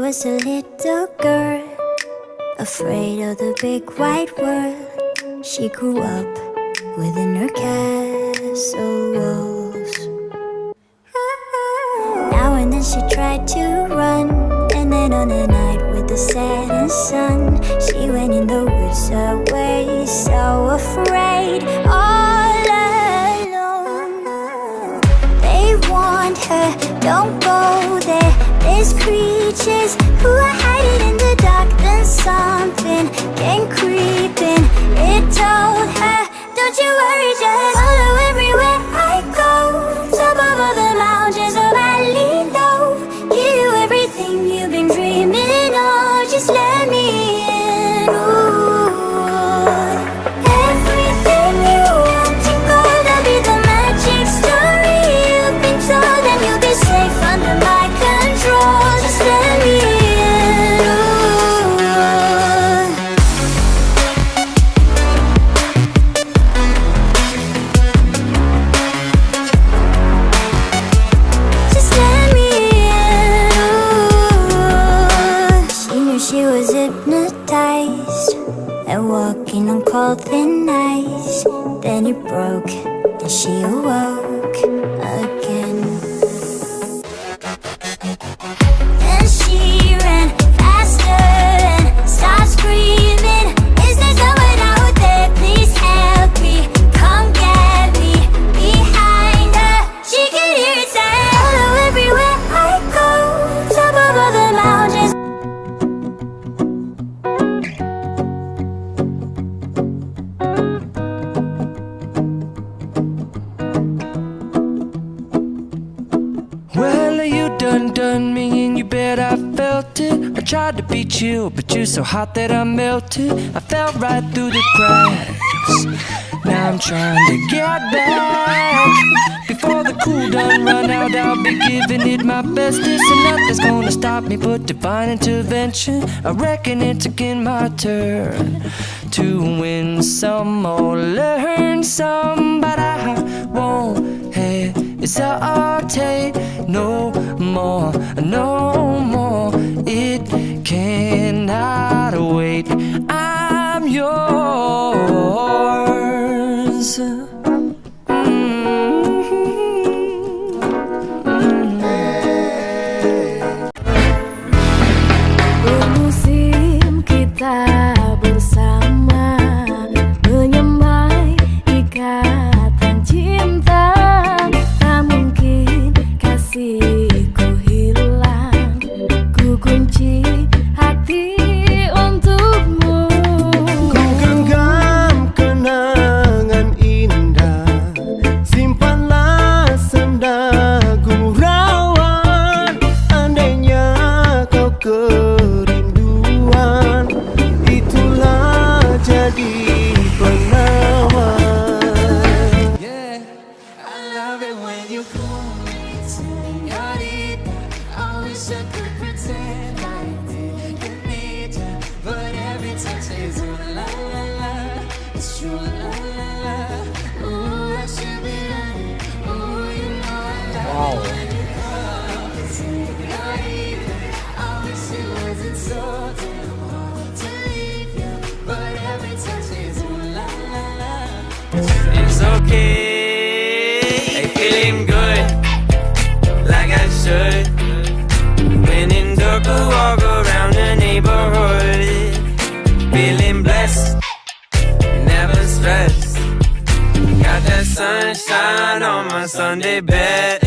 was a little girl, afraid of the big white world. She grew up within her castle walls. Now and then she tried to run, and then on a night with the setting sun, she went in the woods away, so afraid, all alone. They warned her, don't go there, there's creatures who are hiding in the dark. Then something came creeping, it told her, don't you worry, just follow everywhere I go. Top of all the mountains, a valley low, give you everything you've been dreaming of. Just let me in. Ooh. Everything you want to go, that'll be the magic story you've been told, and you'll be safe under my control. Just let me in. Ooh. Just let me in. Ooh. She knew she was hypnotized and walking on cold thin ice. Then it broke and she awoke again. Then she ran faster and started screaming, is there someone out there? Please help me, come get me. Behind her, she could hear it say, follow everywhere I go. Top of all the mountains. Well, you done me and you bet I felt it. I tried to beat you, but you're so hot that I melted. I fell right through the cracks. Now I'm trying to get back. Before the cool done run out, I'll be giving it my bestest. And nothing's gonna stop me but divine intervention. I reckon it's again my turn to win some or learn some, but I won't hesitate no more, no more. It cannot wait. I'm yours. Musim kita bersama menyamai ikatan cinta. Tak mungkin kasihku hilang, ku kunci hati untukmu. Ku genggam kenangan indah, simpanlah senda ku rawat. Andainya kau kerinduan, itulah jadi penawan. Yeah, I love it when you call me señorita. I wish I could pretend I didn't need you, but every touch is ooh la la la. It's true la la la. Ooh, I should be running. Ooh, you know I love it when you call me señorita. I wish it wasn't so damn hard to leave you, but every touch is ooh la la la. It's okay, feeling good, like I should. When in dark, I walk around the neighborhood, feeling blessed, never stressed. Got that sunshine on my Sunday bed.